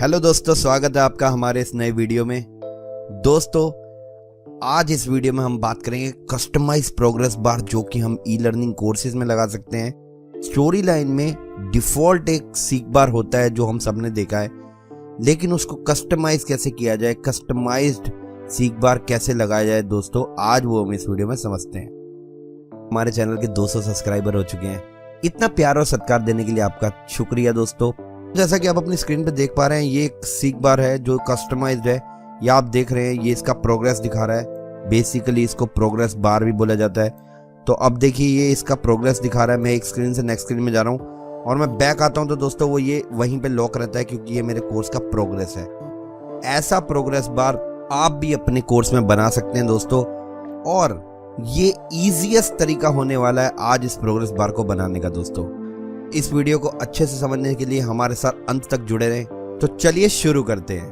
Hello दोस्तों, स्वागत है आपका हमारे इस नए वीडियो में। दोस्तों, आज इस वीडियो में हम बात करेंगे कस्टमाइज प्रोग्रेस बार, जो कि हम ई लर्निंग कोर्सेज में लगा सकते हैं। स्टोरी लाइन में डिफॉल्ट एक सीख बार होता है जो हम सबने देखा है, लेकिन उसको कस्टमाइज कैसे किया जाए, कस्टमाइज्ड सीख बार कैसे लगाया जाए, दोस्तों आज वो हम इस वीडियो में समझते हैं। हमारे चैनल के 200 सब्सक्राइबर हो चुके हैं। इतना प्यार और सत्कार देने के लिए आपका शुक्रिया दोस्तों। जैसा कि आप अपनी स्क्रीन पे देख पा रहे हैं, ये एक सीख बार है जो कस्टमाइज्ड है। या आप देख रहे हैं, ये इसका प्रोग्रेस दिखा रहा है। बेसिकली इसको प्रोग्रेस बार भी बोला जाता है। तो अब देखिए, ये इसका प्रोग्रेस दिखा रहा है। मैं एक स्क्रीन से नेक्स्ट स्क्रीन में जा रहा हूँ और मैं बैक आता हूँ तो दोस्तों वो ये वहीं पे लॉक रहता है, क्योंकि ये मेरे कोर्स का प्रोग्रेस है। ऐसा प्रोग्रेस बार आप भी अपने कोर्स में बना सकते हैं दोस्तों, और ये ईजीएस्ट तरीका होने वाला है आज इस प्रोग्रेस बार को बनाने का। दोस्तों, इस वीडियो को अच्छे से समझने के लिए हमारे साथ अंत तक जुड़े रहें। तो चलिए शुरू करते हैं।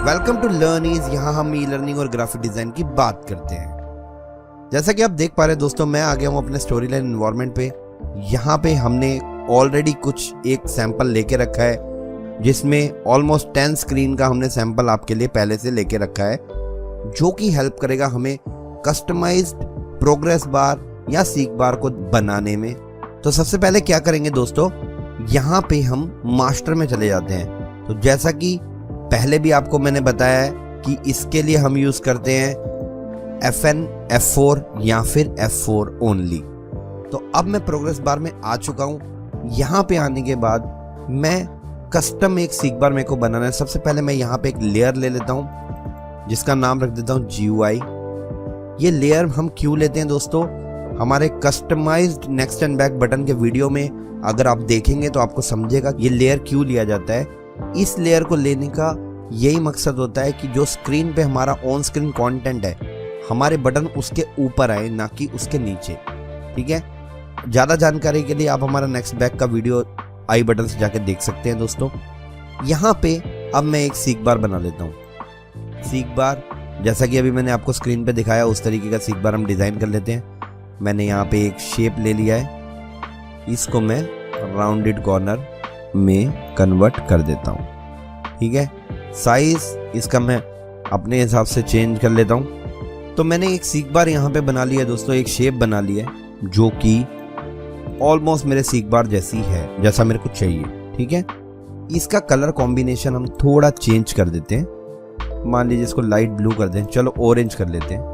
Welcome to learn ease. यहाँ हम ई लर्निंग और ग्राफिक डिजाइन की बात करते हैं। जैसा कि आप देख पा रहे हैं दोस्तों, मैं आ गया हूँ अपने स्टोरी लाइन एनवायरनमेंट पे। यहाँ पे हमने ऑलरेडी कुछ एक सैंपल लेके रखा है, जिसमें ऑलमोस्ट 10 स्क्रीन का हमने सैंपल आपके लिए पहले से लेके रखा है, जो कि हेल्प करेगा हमें कस्टमाइज्ड प्रोग्रेस बार या सीख बार को बनाने में। तो सबसे पहले क्या करेंगे दोस्तों, यहाँ पे हम मास्टर में चले जाते हैं। तो जैसा कि पहले भी आपको मैंने बताया है कि इसके लिए हम यूज करते हैं FN, F4 या फिर F4 ओनली। तो अब मैं प्रोग्रेस बार में आ चुका हूँ। यहाँ पे आने के बाद मैं कस्टम एक सीख बार मेरे को बनाना है। सबसे पहले मैं यहाँ पे एक लेयर ले लेता हूँ, जिसका नाम रख देता हूँ GUI। ये लेयर हम क्यों लेते हैं दोस्तों, हमारे customised next and back button के वीडियो में अगर आप देखेंगे तो आपको समझेगा ये लेयर क्यों लिया जाता है। इस लेयर को लेने का यही मकसद होता है कि जो स्क्रीन पे हमारा ऑन स्क्रीन कंटेंट है, हमारे बटन उसके ऊपर आए, ना कि उसके नीचे। ठीक है, ज़्यादा जानकारी के लिए आप हमारा नेक्स्ट बैक का वीडियो आई बटन से जाके देख सकते हैं दोस्तों। यहाँ पे अब मैं एक सीख बार बना लेता हूँ। सीख बार जैसा कि अभी मैंने आपको स्क्रीन पे दिखाया, उस तरीके का सीख बार हम डिज़ाइन कर लेते हैं। मैंने यहाँ पे एक शेप ले लिया है, इसको मैं राउंडेड कॉर्नर में कन्वर्ट कर देता हूँ। ठीक है, साइज इसका मैं अपने हिसाब से चेंज कर लेता हूँ। तो मैंने एक सीख बार यहाँ पे बना लिया है दोस्तों, एक शेप बना लिया है जो कि ऑलमोस्ट मेरे सीख बार जैसी है, जैसा मेरे को चाहिए। ठीक है, इसका कलर कॉम्बिनेशन हम थोड़ा चेंज कर देते हैं। मान लीजिए इसको लाइट ब्लू कर दें, चलो ऑरेंज कर लेते हैं।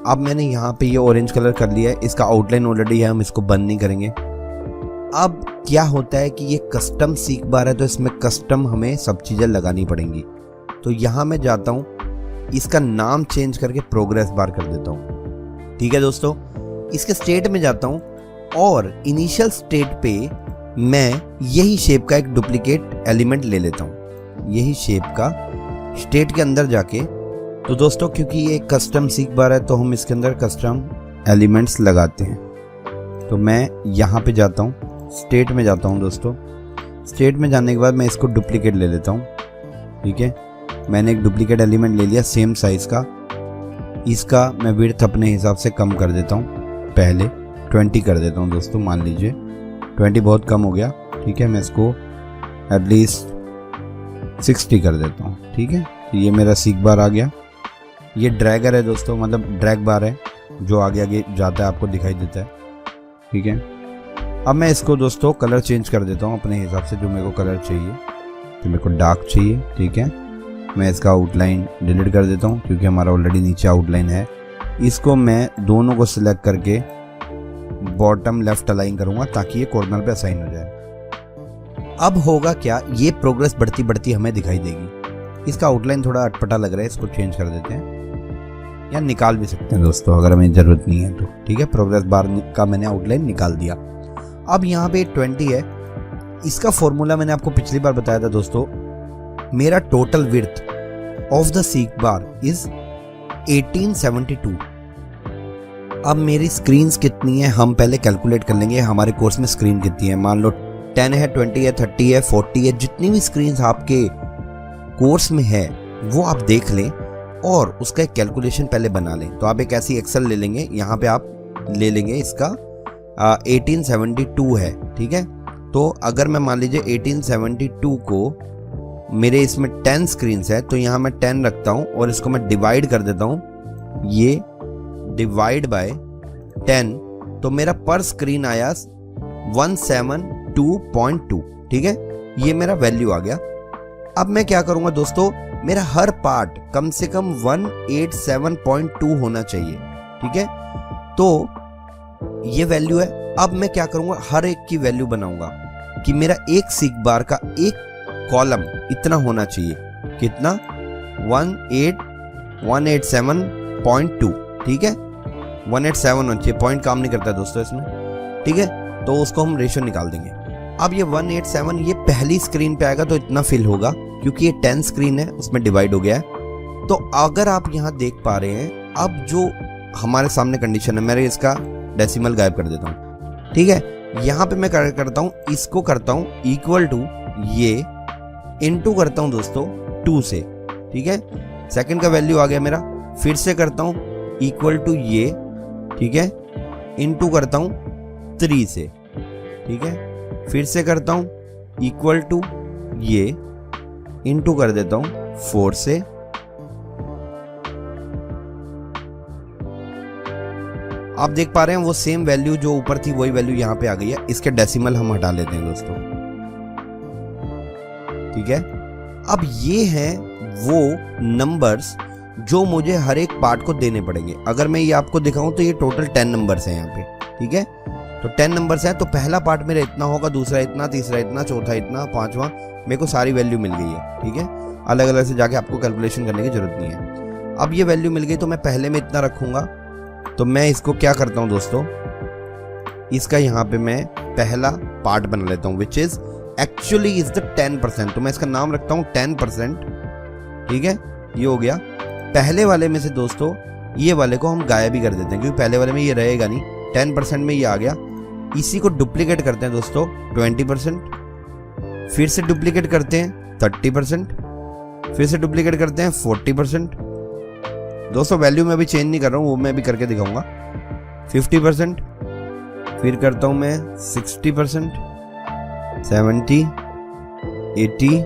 अब मैंने यहाँ पे ये ऑरेंज कलर कर लिया है। इसका आउटलाइन ऑलरेडी है, हम इसको बंद नहीं करेंगे। अब क्या होता है कि ये कस्टम सीख बार है, तो इसमें कस्टम हमें सब चीज़ें लगानी पड़ेंगी। तो यहाँ मैं जाता हूँ, इसका नाम चेंज करके प्रोग्रेस बार कर देता हूँ। ठीक है दोस्तों, इसके स्टेट में जाता हूँ और इनिशियल स्टेट पे मैं यही शेप का एक डुप्लीकेट एलिमेंट ले लेता हूँ। यही शेप का स्टेट के अंदर जाके, तो दोस्तों क्योंकि ये कस्टम सीख बार है तो हम इसके अंदर कस्टम एलिमेंट्स लगाते हैं। तो मैं यहाँ पे जाता हूँ, स्टेट में जाता हूँ दोस्तों। स्टेट में जाने के बाद मैं इसको डुप्लीकेट ले लेता हूँ। ठीक है, मैंने एक डुप्लीकेट एलिमेंट ले लिया सेम साइज़ का। इसका मैं विड्थ अपने हिसाब से कम कर देता हूँ। पहले 20 कर देता हूँ दोस्तों, मान लीजिए 20 बहुत कम हो गया। ठीक है, मैं इसको एटलीस्ट 60 कर देता हूँ। ठीक है, ये मेरा सीख बार आ गया। ये ड्रैगर है दोस्तों, मतलब ड्रैग बार है जो आगे आगे जाता है, आपको दिखाई देता है। ठीक है, अब मैं इसको दोस्तों कलर चेंज कर देता हूँ अपने हिसाब से, जो मेरे को कलर चाहिए। तो मेरे को डार्क चाहिए। ठीक है, मैं इसका आउटलाइन डिलीट कर देता हूँ, क्योंकि हमारा ऑलरेडी नीचे आउटलाइन है। इसको मैं दोनों को सिलेक्ट करके बॉटम लेफ्ट अलाइन करूँगा, ताकि ये कॉर्नर पे असाइन हो जाए। अब होगा क्या, ये प्रोग्रेस बढ़ती बढ़ती हमें दिखाई देगी। इसका आउटलाइन थोड़ा अटपटा लग रहा है, इसको चेंज कर देते हैं या निकाल भी सकते हैं दोस्तों, अगर हमें ज़रूरत नहीं है तो। ठीक है, प्रोग्रेस बार का मैंने आउटलाइन निकाल दिया। अब यहाँ पे 20 है। इसका फॉर्मूला मैंने आपको पिछली बार बताया था दोस्तों। मेरा टोटल विड्थ ऑफ द सीख बार इज 1872। अब मेरी स्क्रीन्स कितनी है हम पहले कैलकुलेट कर लेंगे। हमारे कोर्स में स्क्रीन कितनी है, मान लो 10 है, 20 है, 30 है, 40 है। जितनी भी स्क्रीन्स आपके कोर्स में है वो आप देख लें और उसका एक कैलकुलेशन पहले बना लें। तो आप एक ऐसी एक्सेल ले लेंगे, यहाँ पे आप ले लेंगे इसका 1872 है। ठीक है, तो अगर मैं मान लीजिए 1872 को मेरे इसमें 10 स्क्रीन है तो यहाँ मैं 10 रखता हूँ और इसको मैं डिवाइड कर देता हूँ, ये डिवाइड बाय 10, तो मेरा पर स्क्रीन आया 172.2। ठीक है, ये मेरा वैल्यू आ गया। अब मैं क्या करूंगा दोस्तों, मेरा हर पार्ट कम से कम 187.2 होना चाहिए। ठीक है, तो ये वैल्यू है। अब मैं क्या करूंगा, हर एक की वैल्यू बनाऊंगा कि मेरा एक सीक बार का एक कॉलम इतना होना चाहिए। कितना? 187.2। ठीक है, 187 होना चाहिए, पॉइंट काम नहीं करता है दोस्तों इसमें। ठीक है, तो उसको हम रेशियो निकाल देंगे। अब ये 187 ये पहली स्क्रीन पे आएगा तो इतना फिल होगा, क्योंकि ये 10 स्क्रीन है उसमें डिवाइड हो गया है। तो अगर आप यहाँ देख पा रहे हैं, अब जो हमारे सामने कंडीशन है, मैं इसका डेसिमल गायब कर देता हूँ। ठीक है, यहाँ पे मैं करता हूँ, इसको करता हूँ इक्वल टू ये इनटू करता हूँ दोस्तों 2 से। ठीक है, सेकंड का वैल्यू आ गया मेरा, फिर से करता हूँ इक्वल टू ये, ठीक है, इनटू करता हूँ 3 से। ठीक है, फिर से करता हूँ इक्वल टू ये, इनटू कर देता हूँ 4 से। आप देख पा रहे हैं वो सेम वैल्यू जो ऊपर थी वही वैल्यू यहाँ पे आ गई है। इसके डेसिमल हम हटा लेते हैं दोस्तों। ठीक है, अब ये हैं वो नंबर्स जो मुझे हर एक पार्ट को देने पड़ेंगे। अगर मैं ये आपको दिखाऊं तो ये टोटल 10 नंबर्स हैं यहाँ पे। ठीक है, तो 10 नंबर्स हैं, तो पहला पार्ट मेरा इतना होगा, दूसरा इतना, तीसरा इतना, चौथा इतना, पांचवा, मेरे को सारी वैल्यू मिल गई है। ठीक है, अलग अलग से जाके आपको कैलकुलेशन करने की जरूरत नहीं है। अब ये वैल्यू मिल गई तो मैं पहले में इतना रखूंगा। तो मैं इसको क्या करता हूं दोस्तों, इसका यहाँ पे मैं पहला पार्ट बना लेता हूँ, which is actually is the 10%। तो मैं इसका नाम रखता हूँ 10%। ठीक है, ये हो गया। पहले वाले में से दोस्तों ये वाले को हम गायब ही कर देते हैं, क्योंकि पहले वाले में ये रहेगा नहीं। 10% में ये आ गया। इसी को डुप्लीकेट करते हैं दोस्तों 20%, फिर से डुप्लीकेट करते हैं 30%, फिर से डुप्लीकेट करते हैं 40%। दोस्तों वैल्यू में अभी चेंज नहीं कर रहा हूँ, वो मैं भी करके दिखाऊंगा। 50%, फिर करता हूँ मैं 60%, 70, 80,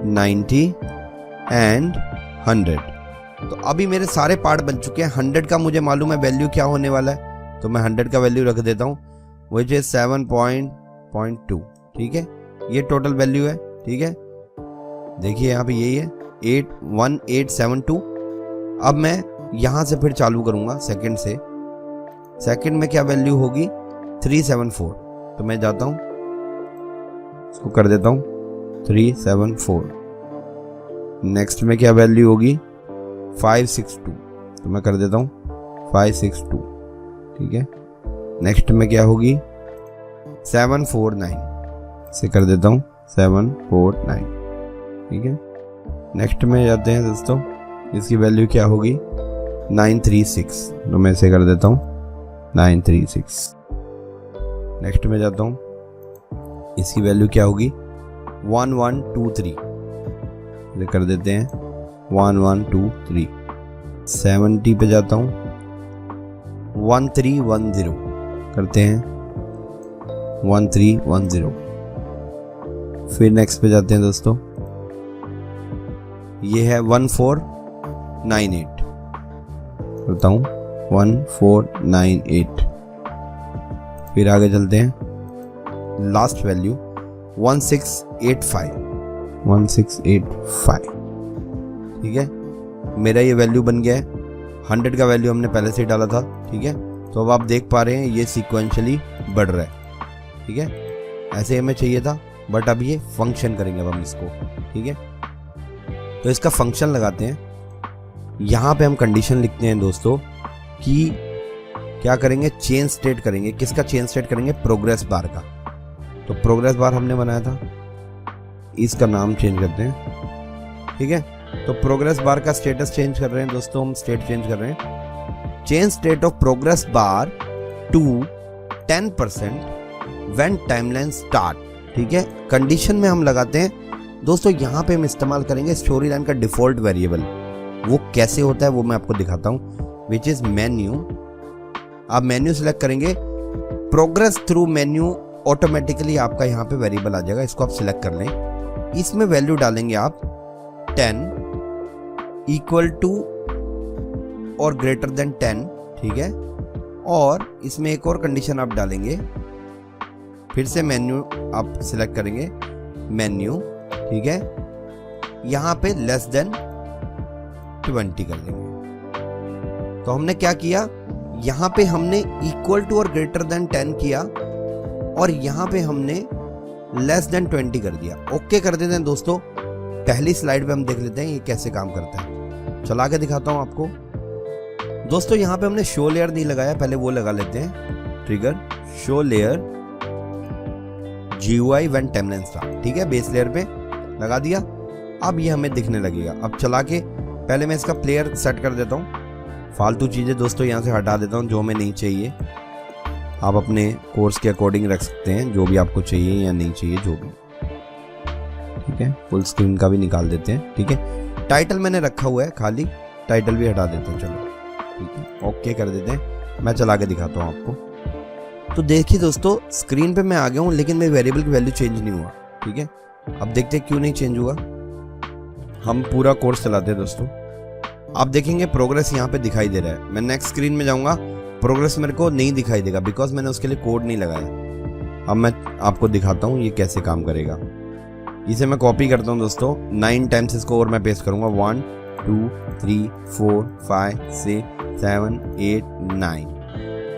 90 एंड 100। तो अभी मेरे सारे पार्ट बन चुके हैं। 100 का मुझे मालूम है वैल्यू क्या होने वाला है, तो मैं 100 का वैल्यू रख देता हूँ, विच इज 7.2। ठीक है, ये टोटल वैल्यू है। ठीक है, देखिए यहाँ पे यही है 1872। अब मैं यहाँ से फिर चालू करूँगा सेकंड से। सेकंड में क्या वैल्यू होगी? 374। तो मैं जाता हूँ, इसको कर देता हूँ 374। नेक्स्ट में क्या वैल्यू होगी? 562। तो मैं कर देता हूँ 562। ठीक है, नेक्स्ट में क्या होगी? 749 से कर देता हूँ 749। ठीक है, नेक्स्ट में जाते हैं दोस्तों, इसकी वैल्यू क्या होगी? 936। तो मैं इसे कर देता हूँ 936। नेक्स्ट में जाता हूँ, इसकी वैल्यू क्या होगी? 1123। इसे कर देते हैं 1123। 70 पे जाता हूँ, 1310 करते हैं 1310। फिर नेक्स्ट पे जाते हैं दोस्तों, ये है 1498 करता हूँ 1498। फिर आगे चलते हैं, लास्ट वैल्यू 1685। 1685। ठीक है, मेरा ये वैल्यू बन गया है। 100 का वैल्यू हमने पहले से ही डाला था। ठीक है, तो अब आप देख पा रहे हैं ये सीक्वेंशियली बढ़ रहा है। ठीक है, ऐसे हमें चाहिए था, बट अब ये फंक्शन करेंगे अब हम इसको। ठीक है, तो इसका फंक्शन लगाते हैं। यहाँ पे हम कंडीशन लिखते हैं दोस्तों कि क्या करेंगे? चेंज स्टेट करेंगे। किसका चेंज स्टेट करेंगे? प्रोग्रेस बार का। तो प्रोग्रेस बार हमने बनाया था, इसका नाम चेंज करते हैं। ठीक है, तो प्रोग्रेस बार का स्टेटस चेंज कर रहे हैं दोस्तों, हम स्टेट चेंज कर रहे हैं। Change state of progress bar to 10% when timeline start. ठीक है, कंडीशन में हम लगाते हैं दोस्तों, यहाँ पे हम इस्तेमाल करेंगे स्टोरी लाइन का डिफॉल्ट वेरिएबल। वो कैसे होता है वो मैं आपको दिखाता हूँ, विच इज मेन्यू। आप मेन्यू सिलेक्ट करेंगे, प्रोग्रेस थ्रू मेन्यू ऑटोमेटिकली आपका यहाँ पे वेरिएबल आ जाएगा, इसको आप सिलेक्ट कर लें। इसमें वैल्यू डालेंगे आप 10 इक्वल टू और ग्रेटर देन 10, ठीक है। और इसमें एक और कंडीशन आप डालेंगे, फिर से मेन्यू आप सिलेक्ट करेंगे, मेन्यू, ठीक है। यहाँ पे लेस देन 20 कर देंगे। तो हमने क्या किया, यहाँ पे हमने इक्वल टू और ग्रेटर देन 10 किया और यहाँ पे हमने लेस देन 20 कर दिया। ओके कर देते हैं दोस्तों। पहली स्लाइड पे हम देख लेते हैं ये कैसे काम करता है, चला के दिखाता हूँ आपको। दोस्तों यहाँ पे हमने शो लेयर नहीं लगाया, पहले वो लगा लेते हैं। Trigger show layer GUI when timeline start, ठीक है, बेस लेयर पे लगा दिया। अब ये हमें दिखने लगेगा। अब चला के पहले मैं इसका प्लेयर सेट कर देता हूँ। फालतू चीज़ें दोस्तों यहाँ से हटा देता हूँ जो हमें नहीं चाहिए। आप अपने कोर्स के अकॉर्डिंग रख सकते हैं, जो भी आपको चाहिए या नहीं चाहिए, जो भी, ठीक है। फुल स्क्रीन का भी निकाल देते हैं, ठीक है। टाइटल मैंने रखा हुआ है खाली, टाइटल भी हटा देते हैं, चलो, ठीक है। ओके कर देते हैं। मैं चला के दिखाता हूँ आपको। तो देखिए दोस्तों, स्क्रीन पे मैं आ गया हूँ, लेकिन मेरे वेरिएबल की वैल्यू चेंज नहीं हुआ, ठीक है। अब देखते हैं क्यों नहीं चेंज हुआ। हम पूरा कोर्स चलाते हैं दोस्तों। आप देखेंगे प्रोग्रेस यहाँ पे दिखाई दे रहा है। मैं नेक्स्ट स्क्रीन में जाऊंगा, प्रोग्रेस मेरे को नहीं दिखाई देगा, बिकॉज मैंने उसके लिए कोड नहीं लगाया। अब मैं आपको दिखाता हूँ ये कैसे काम करेगा। इसे मैं कॉपी करता हूँ दोस्तों, 9 टाइम्स इसको और मैं पेस्ट करूंगा। 1 2 3 4 5 6 7 8 9,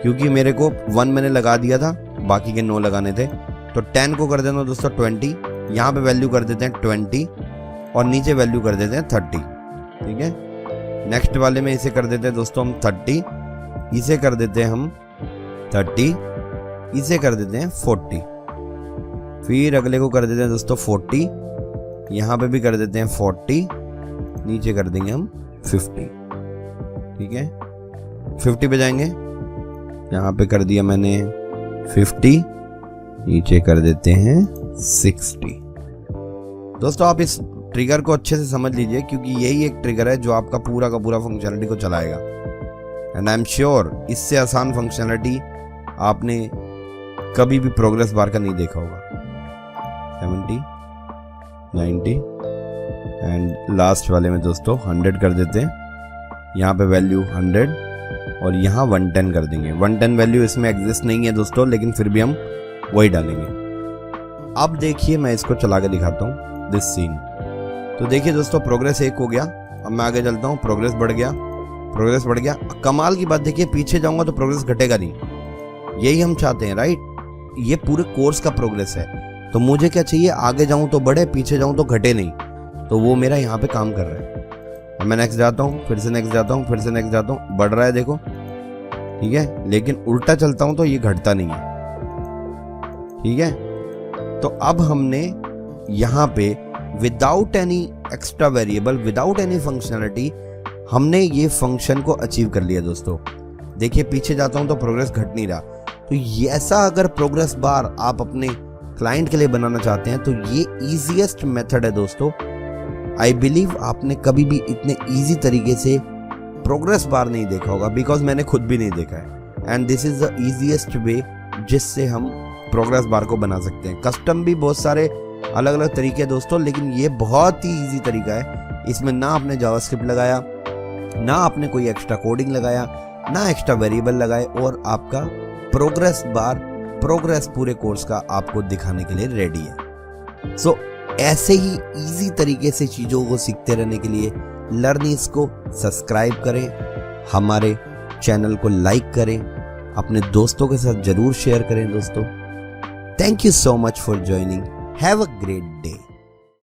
क्योंकि मेरे को 1 मैंने लगा दिया था, बाकी के 9 लगाने थे। तो 10 को कर देना दोस्तों 20, यहाँ पे वैल्यू कर देते हैं 20 और नीचे वैल्यू कर देते हैं 30, ठीक है। नेक्स्ट वाले में इसे कर देते हैं दोस्तों हम 30, इसे कर देते हैं हम 30, इसे कर देते हैं 40, फिर अगले को कर देते हैं दोस्तों 40, यहाँ पे भी कर देते हैं 40, नीचे कर देंगे हम 50, ठीक है। 50 पे जाएंगे, यहाँ पे कर दिया मैंने 50, नीचे कर देते हैं 60। दोस्तों आप इस ट्रिगर को अच्छे से समझ लीजिए, क्योंकि यही एक ट्रिगर है जो आपका पूरा का पूरा फंक्शनलिटी को चलाएगा। एंड आई एम श्योर इससे आसान फंक्शनलिटी आपने कभी भी प्रोग्रेस बार का नहीं देखा होगा। 70 90 एंड लास्ट वाले में दोस्तों 100 कर देते हैं। यहाँ पे वैल्यू 100 और यहाँ 110 कर देंगे। 110 वैल्यू इसमें एग्जिस्ट नहीं है दोस्तों, लेकिन फिर भी हम वही डालेंगे। अब देखिए मैं इसको चला के दिखाता हूँ दिस सीन। तो देखिए दोस्तों प्रोग्रेस 1 हो गया। अब मैं आगे चलता हूँ, प्रोग्रेस बढ़ गया, प्रोग्रेस बढ़ गया। कमाल की बात देखिए, पीछे जाऊंगा तो प्रोग्रेस घटेगा नहीं, यही हम चाहते हैं, राइट। ये पूरे कोर्स का प्रोग्रेस है। तो मुझे क्या चाहिए, आगे जाऊं तो बढ़े, पीछे जाऊं तो घटे नहीं। तो वो मेरा यहाँ पे काम कर रहा है। मैं नेक्स्ट जाता हूँ, फिर से नेक्स्ट जाता हूँ, फिर से नेक्स्ट जाता हूँ, बढ़ रहा है देखो, ठीक है। लेकिन उल्टा चलता हूं तो ये घटता नहीं है, ठीक है। तो अब हमने यहाँ पे without any extra variable, without any functionality, हमने ये फंक्शन को अचीव कर लिया दोस्तों। देखिए पीछे जाता हूं तो प्रोग्रेस घट नहीं रहा। तो ये ऐसा अगर प्रोग्रेस बार आप अपने क्लाइंट के लिए बनाना चाहते हैं तो ये इजीएस्ट मेथड है दोस्तों। आई बिलीव आपने कभी भी इतने इजी तरीके से प्रोग्रेस बार नहीं देखा होगा, बिकॉज मैंने खुद भी नहीं देखा है। And this is the easiest way जिससे हम प्रोग्रेस बार को बना सकते हैं। कस्टम भी बहुत सारे अलग अलग तरीके हैं दोस्तों, लेकिन ये बहुत ही इजी तरीका है। इसमें ना आपने जावास्क्रिप्ट लगाया, ना आपने कोई एक्स्ट्रा कोडिंग लगाया, ना एक्स्ट्रा वेरिएबल लगाए, और आपका प्रोग्रेस बार, प्रोग्रेस पूरे कोर्स का आपको दिखाने के लिए रेडी है। सो ऐसे ही इजी तरीके से चीज़ों को सीखते रहने के लिए लर्निंग्स को सब्सक्राइब करें, हमारे चैनल को लाइक करें, अपने दोस्तों के साथ जरूर शेयर करें दोस्तों। Thank you so much for joining. Have a great day.